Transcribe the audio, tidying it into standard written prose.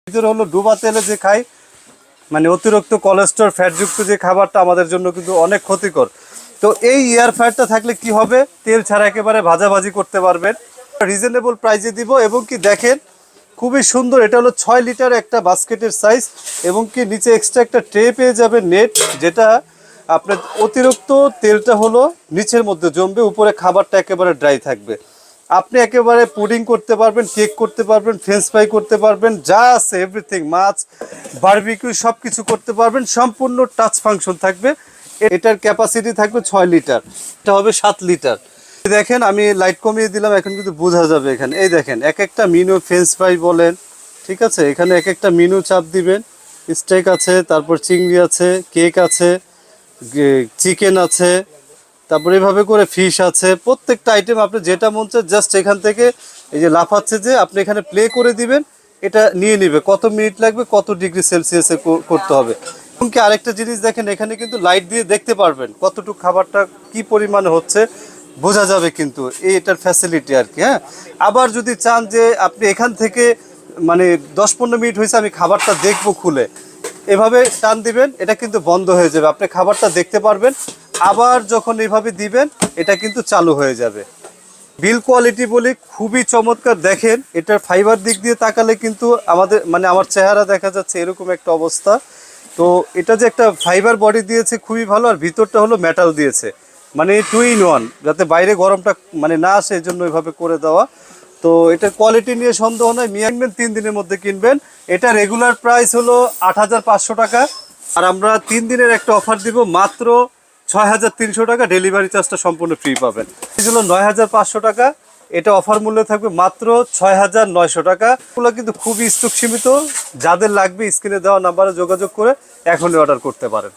ভিতরে হলো ডুবা তেলে যে খাই, মানে অতিরিক্ত কোলেস্টেরল ফ্যাটযুক্ত যে খাবারটা আমাদের জন্য কিন্তু অনেক ক্ষতিকর। তো এই এয়ার ফ্রায়ারটা থাকলে কি হবে, তেল ছাড়া একেবারে ভাজাভাজি করতে পারবেন, রিজনেবল প্রাইসে দিব। এবং কি দেখেন খুবই সুন্দর, এটা হলো 6 লিটার একটা বাস্কেটের সাইজ, এবং কি নিচে এক্সট্রা একটা ট্রে পেয়ে যাবে নেট, যেটা আপনার অতিরিক্ত তেলটা হলো নিচের মধ্যে জমবে, উপরে খাবারটা একেবারে ড্রাই থাকবে। আপনি একেবারে পুডিং করতে পারবেন, কেক করতে পারবেন, ফ্রেঞ্চ ফ্রাই করতে পারবেন, যা আছে এভরিথিং, মাছ বারবিকিউ সব কিছু করতে পারবেন, সম্পূর্ণ টাচ ফাংশন থাকবে। এটার ক্যাপাসিটি থাকবে 6 লিটার, এটা হবে 7 লিটার। দেখেন আমি লাইট কমিয়ে দিলাম, এখন কিন্তু বোঝা যাবে। এখানে এই দেখেন এক একটা মেনু, ফ্রেঞ্চ ফ্রাই বলেন, ঠিক আছে, এখানে এক একটা মেনু চাপ দিবেন, স্টেক আছে, তারপর চিংড়ি আছে, কেক আছে, চিকেন আছে, তারপরে এভাবে করে ফিশ আছে, প্রত্যেকটা আইটেম আপনি যেটা মন চায় জাস্ট এখান থেকে এই যে লাফাচ্ছে যে আপনি এখানে প্লে করে দিবেন, এটা নিয়ে নেবে কত মিনিট লাগবে, কত ডিগ্রি সেলসিয়াসে করতে হবে। এমনকি আরেকটা জিনিস দেখেন, এখানে কিন্তু লাইট দিয়ে দেখতে পারবেন কতটুকু খাবারটা কি পরিমাণে হচ্ছে, বোঝা যাবে কিন্তু এটার ফ্যাসিলিটি আর কি। হ্যাঁ, আবার যদি চান যে আপনি এখান থেকে মানে 10-15 মিনিট হয়েছে আমি খাবারটা দেখবো খুলে, এভাবে টান দিবেন, এটা কিন্তু বন্ধ হয়ে যাবে, আপনি খাবারটা দেখতে পারবেন। আবার যখন এইভাবে দিবেন এটা কিন্তু চালু হয়ে যাবে। বিল কোয়ালিটি বলি খুবই চমৎকার। দেখেন এটার ফাইবার দিক দিয়ে তাকালে কিন্তু আমাদের মানে আমার চেহারা দেখা যাচ্ছে এরকম একটা অবস্থা। তো এটা যে একটা ফাইবার বডি দিয়েছে খুবই ভালো, আর ভিতরটা হলো মেটাল দিয়েছে, মানে 2 in 1, যাতে বাইরে গরমটা মানে না আসে, এই জন্য এইভাবে করে দেওয়া। তো এটার কোয়ালিটি নিয়ে সন্দেহ নয়, নিয়ে আনবেন 3 দিনের মধ্যে কিনবেন। এটা রেগুলার প্রাইস হলো 8,500 টাকা, আর আমরা 3 দিনের একটা অফার দিব, মাত্র 6,300 টাকা, ডেলিভারি চার্জটা সম্পূর্ণ ফ্রি পাবেন। এই হলো 9,500 টাকা, এটা অফার মূল্য থাকবে মাত্র 6,900 টাকা। এগুলো কিন্তু খুবই স্টক সীমিত, যাদের লাগবে স্ক্রিনে দেওয়া নাম্বারে যোগাযোগ করে এখনই অর্ডার করতে পারেন।